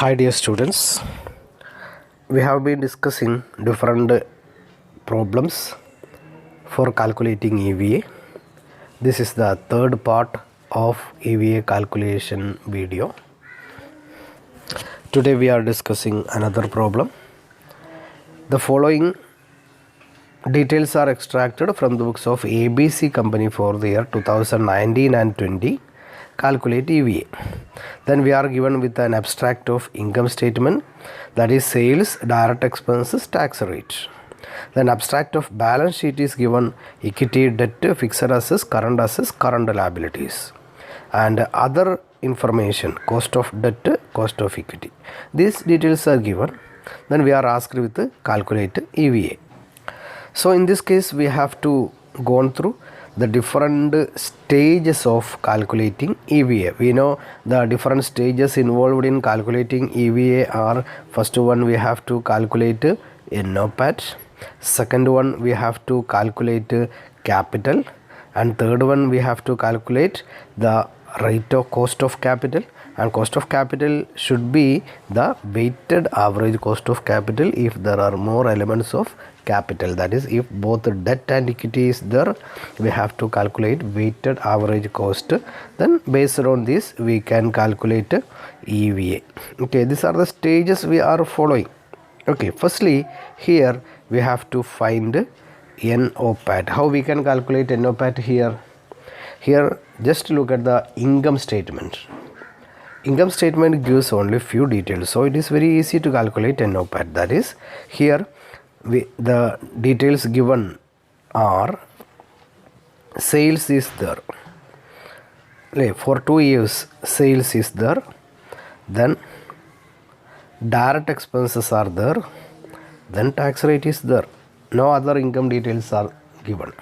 Hi dear students, we have been discussing different problems for calculating EVA. This is the third part of EVA calculation video. Today we are discussing another problem. The following details are extracted from the books of ABC Company for the year 2019 and 20. Calculate EVA. Then we are given with an abstract of income statement, that is sales, direct expenses, tax rate. Then abstract of balance sheet is given: equity, debt, fixed assets, current liabilities, and other information: cost of debt, cost of equity. These details are given. Then we are asked with calculate EVA. So in this case we have to go on through the different stages of calculating EVA. We know the different stages involved in calculating EVA are: first one we have to calculate NOPAT, second one we have to calculate capital, and third one we have to calculate the rate of cost of capital, and cost of capital should be the weighted average cost of capital if there are more elements of capital, that is if both debt and equity is there, we have to calculate weighted average cost. Then based on this we can calculate EVA. Okay, these are the stages we are following. Okay, firstly here we have to find NOPAT. How we can calculate NOPAT here? Here just look at the income statement. Income statement gives only few details, so it is very easy to calculate NOPAT. That is, here the details given are: sales is there, for 2 years sales is there, then direct expenses are there, then tax rate is there. No other income details are given.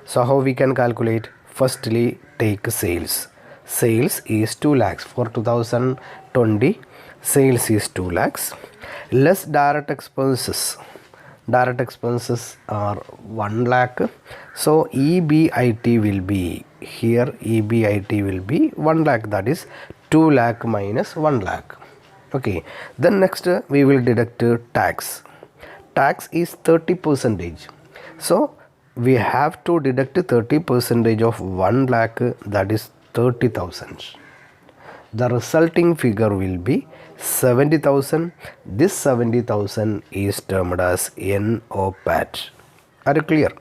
So how we can calculate? Firstly take sales. Sales is 2 lakhs for 2020. Sales is 2 lakhs less direct expenses. Direct expenses are 1 lakh. So EBIT will be here, EBIT will be 1 lakh, that is 2 lakh minus 1 lakh. Okay, then next we will deduct tax. Tax is 30%. So we have to deduct 30% of 1 lakh, that is 30,000. The resulting figure will be 70,000. This 70,000 is termed as NOPAT. Are you clear?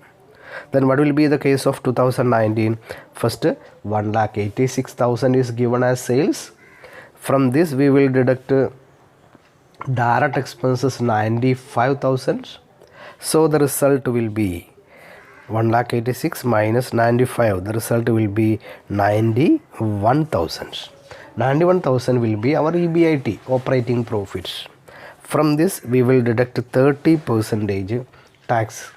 Then what will be the case of 2019? First 1,86,000 is given as sales. From this we will deduct direct expenses 95,000. So the result will be 1,86,000 minus 95. The result will be 91,000. 91,000 will be our EBIT, operating profits. From this we will deduct 30% tax.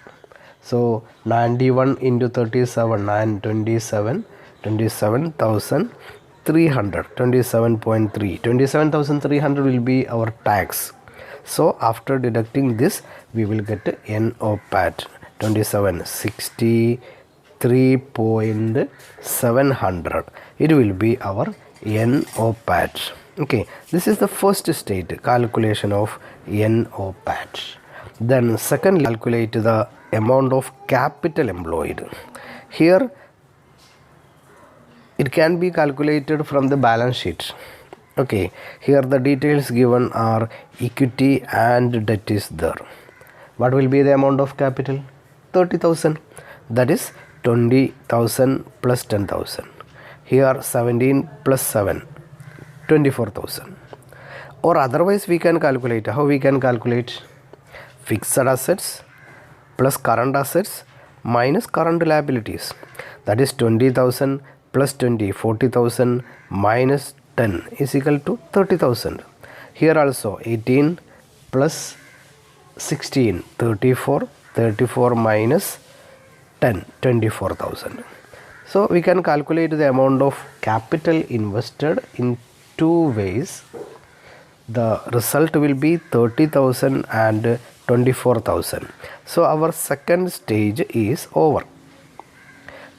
So 91 into 37, 27,300, 27.3, 27,300 will be our tax. So after deducting this we will get NOPAT 2763.700. It will be our NOPAT. Okay, this is the first state, calculation of NOPAT. Then second, calculate the amount of capital employed. Here it can be calculated from the balance sheet. Okay, here the details given are: equity and debt is there. What will be the amount of capital? 30,000. That is 20,000 plus 10,000. Here 17 plus 7, 24,000. Or otherwise we can calculate. How we can calculate? Fixed assets plus current assets minus current liabilities. That is 20,000 plus 20, 40,000 minus 10 is equal to 30,000. Here also 18 plus 16, 34, 34 minus 10, 24,000. So we can calculate the amount of capital invested in two ways. The result will be 30,000 and 24,000. So our second stage is over.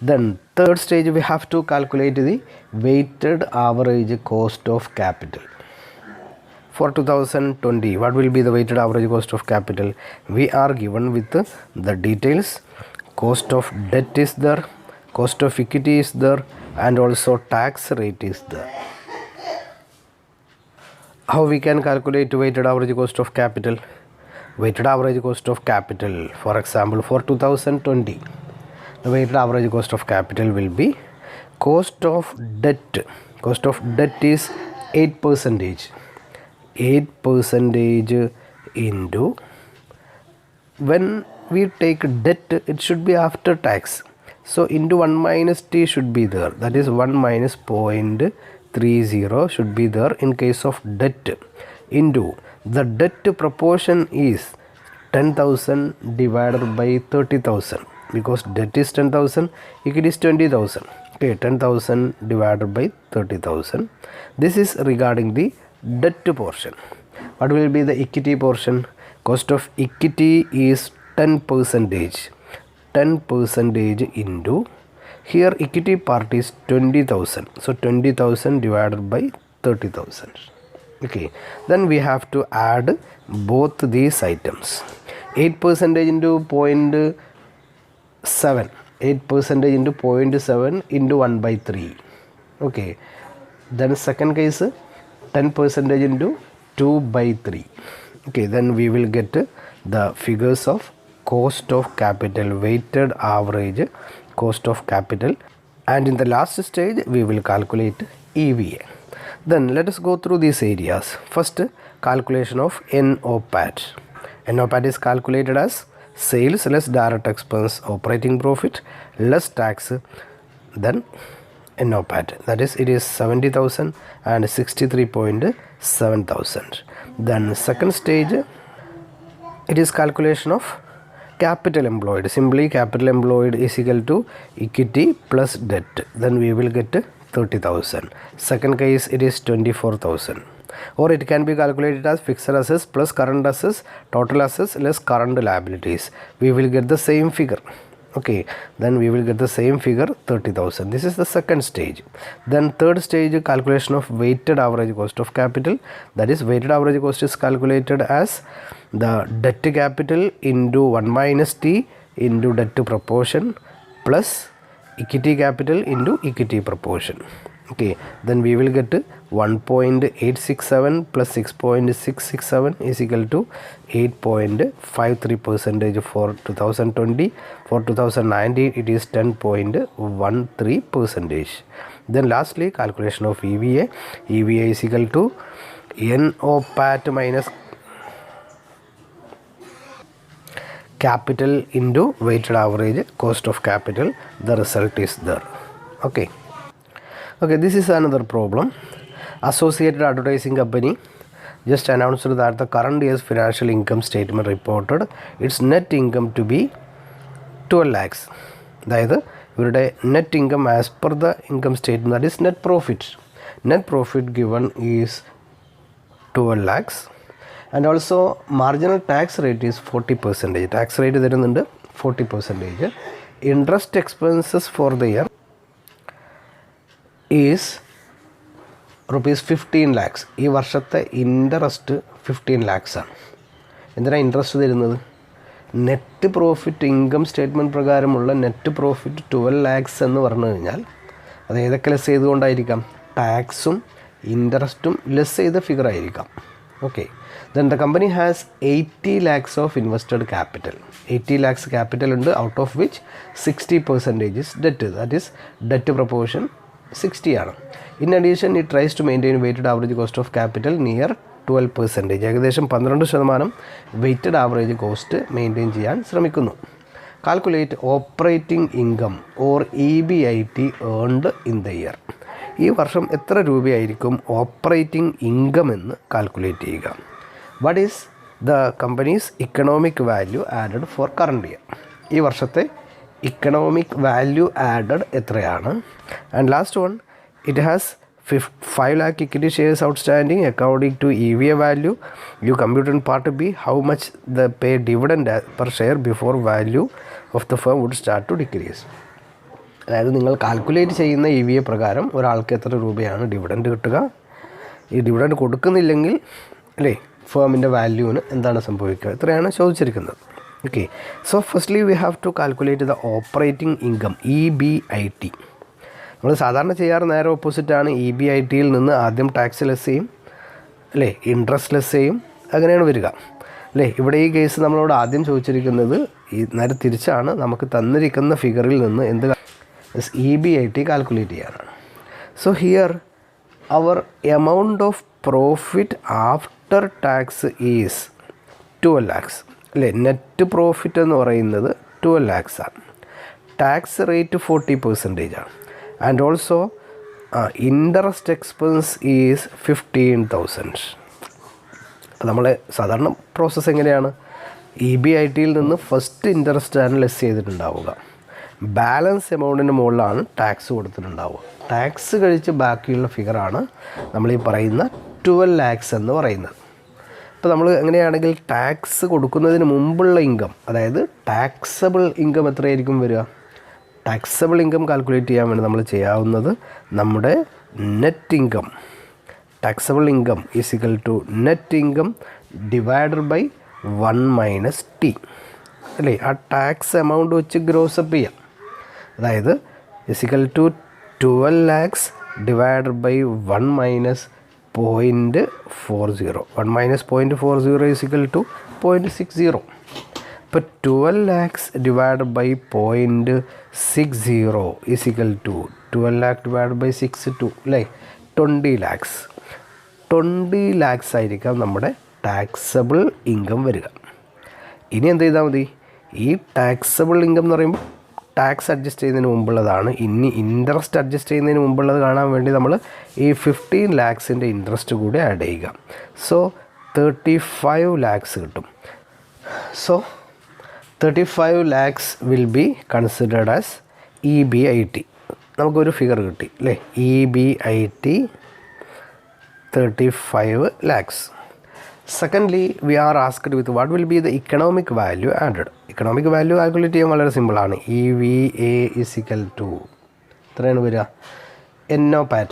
Then third stage we have to calculate the weighted average cost of capital. For 2020, what will be the weighted average cost of capital? We are given with the details. Cost of debt is there, cost of equity is there, and also tax rate is there. How we can calculate weighted average cost of capital? Weighted average cost of capital, for example, for 2020, the weighted average cost of capital will be cost of debt. Cost of debt is 8%. 8% into, when we take debt, it should be after tax. So into 1 minus t should be there. That is 1 minus 0.30 should be there in case of debt. Into the debt proportion is 10,000 divided by 30,000. Because debt is 10,000, equity is 20,000. Okay, 10,000 divided by 30,000. This is regarding the debt portion. What will be the equity portion? Cost of equity is 10%. 10% into, here equity part is 20,000. So 20,000 divided by 30,000. Okay, then we have to add both these items. 8% into 0.7. 8% into 0.7 into 1 by 3. Okay, then second case, 10% into 2 by 3. Okay, then we will get the figures of cost of capital, weighted average cost of capital, and in the last stage we will calculate EVA. Then let us go through these areas. First, calculation of NOPAT. NOPAT is calculated as sales less direct expense operating profit less tax, then NOPAT, that is it is 70,000 and 63.7,000. Then second stage, it is calculation of capital employed. Simply capital employed is equal to equity plus debt. Then we will get 30,000. Second case, it is 24,000. Or it can be calculated as fixed assets plus current assets, total assets less current liabilities. We will get the same figure. Okay, then we will get the same figure, 30,000. This is the second stage. Then third stage, calculation of weighted average cost of capital. That is, weighted average cost is calculated as the debt capital into 1 minus t into debt proportion plus equity capital into equity proportion. Okay, then we will get 1.867 plus 6.667 is equal to 8.53% for 2020. For 2019, it is 10.13%. Then lastly, calculation of EVA. EVA is equal to NOPAT minus capital into weighted average cost of capital. The result is there. Okay. Okay, this is another problem. Associated Advertising Company just announced that the current year's financial income statement reported its net income to be 12 lakhs. അതായത് ഇവരുടെ net income as per the income statement, that is net profit. Net profit given is 12 lakhs. And also marginal tax rate is 40%. Tax rate തരുന്നുണ്ട് 40%. Interest expenses for the year is rupees 15 lakhs. ഈ വർഷത്തെ interest 15 lakhs ആണ്. എന്തിനാണ് interest തരുന്നത്? Net profit income statement പ്രകാരമുള്ള net profit 12 lakhs എന്ന് പറഞ്ഞു കഴിഞ്ഞാൽ അത് ഏതൊക്കെ ലെസ് ചെയ്തുകൊണ്ടായിരിക്കാം? ടാക്സും ഇൻട്രസ്റ്റും ലെസ് ചെയ്ത ഫിഗർ ആയിരിക്കാം. Okay, then the company has 80 lakhs of invested capital. 80 lakhs capital ഉണ്ട്, out of which 60% is debt. That is debt proportion 60 ആണ്. In addition it tries to maintain weighted average cost of capital near 12%. ഏകദേശം 12% weighted average cost maintain ചെയ്യാൻ ശ്രമിക്കുന്നു. Calculate operating income or EBIT earned in the year. ഈ വർഷം എത്ര രൂപയായിരിക്കും operating income എന്ന് calculate ചെയ്യുക. What is the companies economic value added for current year. ഈ വർഷത്തെ ഇക്കണോമിക് വാല്യൂ ആഡഡ് എത്രയാണ്? And last one, it has 5 lakh equity shares outstanding according to EVA value. You compute in part B how much the pay dividend per share before value of the firm would start to decrease. അതായത് നിങ്ങൾ calculate ചെയ്യുന്ന EVA പ്രകാരം ഒരാൾക്ക് എത്ര രൂപയാണ് dividend കിട്ടുക. ഈ dividend കൊടുക്കുന്നില്ലെങ്കിൽ അല്ലേ, ഫേമിൻ്റെ വാല്യൂവിന് എന്താണ് സംഭവിക്കുക, ഇത്രയാണ് ചോദിച്ചിരിക്കുന്നത്. Okay, so firstly we have to calculate the operating income EBIT. നമ്മൾ സാധാരണ ചെയ്യാറ് നേരെ ഓപ്പോസിറ്റാണ്. EBITയിൽ നിന്ന് ആദ്യം ടാക്സ് ലെസ് ചെയ്യും, അല്ലേ, ഇൻട്രസ്റ്റ് ലെസ് ചെയ്യും, അങ്ങനെയാണ് വരിക, അല്ലേ. ഇവിടെ ഈ കേസ് നമ്മളോട് ആദ്യം ചോദിച്ചിരിക്കുന്നത് നേരെ തിരിച്ചാണ്. നമുക്ക് തന്നിരിക്കുന്ന ഫിഗറിൽ നിന്ന് എന്ത് EBIT കാൽക്കുലേറ്റ് ചെയ്യാനാണ്. So here our amount of profit after tax is 12 lakhs, അല്ലേ. നെറ്റ് പ്രോഫിറ്റ് എന്ന് പറയുന്നത് 12 lakhs ആണ്. ടാക്സ് റേറ്റ് 40% ആണ്. And also interest expense is 15,000. നമ്മൾ സാധാരണ പ്രോസസ്സ് എങ്ങനെയാണ്, EBITയിൽ നിന്ന് ഫസ്റ്റ് ഇൻട്രസ്റ്റാണ് ലെസ് ചെയ്തിട്ടുണ്ടാവുക. ബാലൻസ് എമൗണ്ടിന് മുകളിലാണ് ടാക്സ് കൊടുത്തിട്ടുണ്ടാവുക. ടാക്സ് കഴിച്ച് ബാക്കിയുള്ള ഫിഗറാണ് നമ്മൾ ഈ പറയുന്ന 12 lakhs എന്ന് പറയുന്നത്. ഇപ്പോൾ നമ്മൾ എങ്ങനെയാണെങ്കിൽ ടാക്സ് കൊടുക്കുന്നതിന് മുമ്പുള്ള ഇൻകം, അതായത് ടാക്സബിൾ ഇൻകം എത്രയായിരിക്കും വരിക? ടാക്സബിൾ ഇൻകം കാൽക്കുലേറ്റ് ചെയ്യാൻ വേണ്ടി നമ്മൾ ചെയ്യാവുന്നത് നമ്മുടെ net income, taxable income is equal to net income divided by 1 minus T, അല്ലേ. ആ ടാക്സ് എമൗണ്ട് വെച്ച് ഗ്രോസപ്പ് ചെയ്യാം. അതായത് is equal to 12 lakhs divided by 1 minus 0.40. 1 minus 0.40 is equal to 0.60. ഇപ്പോൾ 12 lakhs divided by 0.60 is equal to 12 lakh divided by 62, അല്ലേ, 20 lakhs. 20 lakhs ആയിരിക്കാം നമ്മുടെ taxable income വരിക. ഇനി എന്ത് ചെയ്താൽ മതി, ഈ ടാക്സബിൾ ഇൻകം എന്ന് പറയുമ്പോൾ ടാക്സ് അഡ്ജസ്റ്റ് ചെയ്യുന്നതിന് മുമ്പുള്ളതാണ്. ഇനി ഇൻട്രസ്റ്റ് അഡ്ജസ്റ്റ് ചെയ്യുന്നതിന് മുമ്പുള്ളത് കാണാൻ വേണ്ടി നമ്മൾ ഈ 15 lakhsൻ്റെ ഇൻട്രസ്റ്റ് കൂടി ആഡ് ചെയ്യുക. സോ 35 lakhs കിട്ടും. So 35 lakhs will be considered as EBIT. നമുക്കൊരു ഫിഗർ കിട്ടി, അല്ലേ. EBIT 35 lakhs. Secondly, we are asked with what will be the economic value added. Economic value calculate ചെയ്യാൻ വളരെ സിമ്പിളാണ്. EVA is equal to എത്രയാണ് വരിക, NOPAT,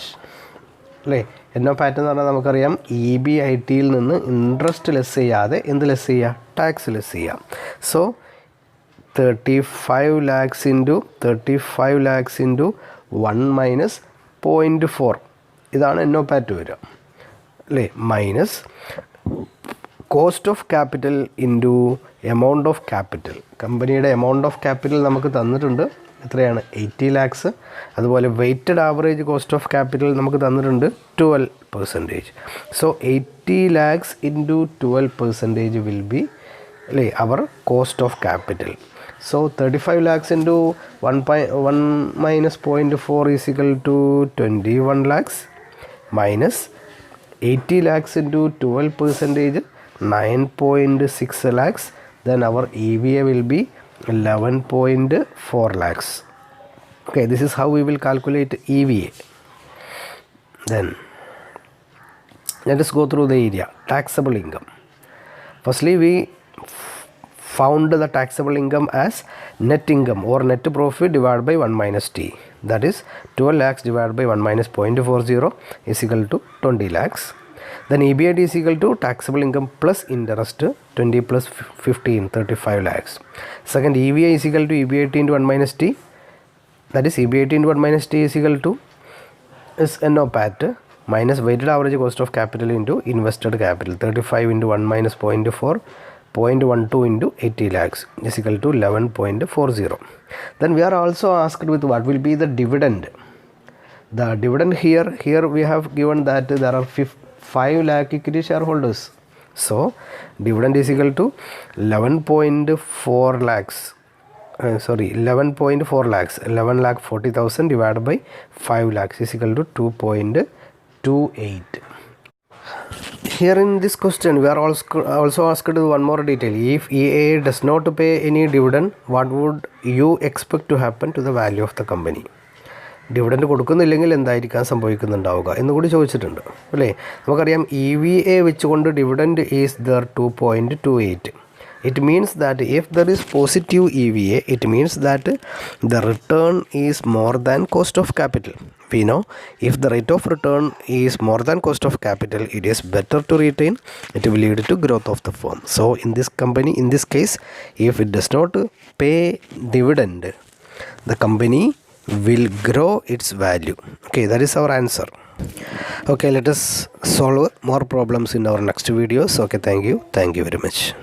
അല്ലേ. NOPAT എന്ന് പറഞ്ഞാൽ നമുക്കറിയാം EBITയിൽ നിന്ന് ഇൻട്രസ്റ്റ് ലെസ് ചെയ്യാതെ എന്ത് ലെസ് ചെയ്യുക, ടാക്സ് ലെസ് ചെയ്യാം. സോ 35 lakhs into 1 minus 0.4, ഇതാണ് NOPAT വരിക, അല്ലേ. Minus cost of capital into amount of capital. കമ്പനിയുടെ എമൗണ്ട് ഓഫ് ക്യാപിറ്റൽ നമുക്ക് തന്നിട്ടുണ്ട്, എത്രയാണ്, 80 lakhs. അതുപോലെ weighted average cost of capital നമുക്ക് തന്നിട്ടുണ്ട് 12%. So 80 lakhs into 12% will be, അല്ലേ, അവർ cost of capital. So 35 lakhs into 1 minus 0.4 is equal to 21 lakhs minus 80 lakhs into 12%, 9.6 lakhs. Then our EVA will be 11.4 lakhs. Okay, this is how we will calculate EVA. Then let us go through the area. Taxable income. Firstly, we found the taxable income as net income or net profit divided by 1 minus T. That is 12 lakhs divided by 1 minus 0.40 is equal to 20 lakhs. Then EBIT is equal to taxable income plus interest 20 plus 15, 35 lakhs. Second, EVA is equal to EBIT into 1 minus T. That is EBIT into 1 minus T is equal to is NOPAT minus weighted average cost of capital into invested capital. 35 into 1 minus 0.4, 0.12 into 80 lakhs is equal to 11.40. Then we are also asked with what will be the dividend. The dividend here we have given that there are 5 lakh equity shareholders. So dividend is equal to 11.4 lakhs. 11.4 lakhs. 11,40,000 divided by 5 lakhs is equal to 2.28. Here in this question we are also asked one more detail. If EA does not pay any dividend, what would you expect to happen to the value of the company? Dividend കൊടുക്കുന്നില്ലെങ്കിൽ എന്തായിരിക്കാം സംഭവിക്കുന്നുണ്ടാവുക എന്നുകൂടി ചോദിച്ചിട്ടുണ്ട്, അല്ലേ. നമുക്കറിയാം EVA വെച്ചുകൊണ്ട് dividend is there 2.28. It means that if there is positive EVA, it means that the return is more than cost of capital. We know if the rate of return is more than cost of capital, it is better to retain. It will lead to growth of the firm. So in this company, in this case, if it does not pay dividend, the company will grow its value. Okay, that is our answer. Okay, let us solve more problems in our next videos. Okay, thank you very much.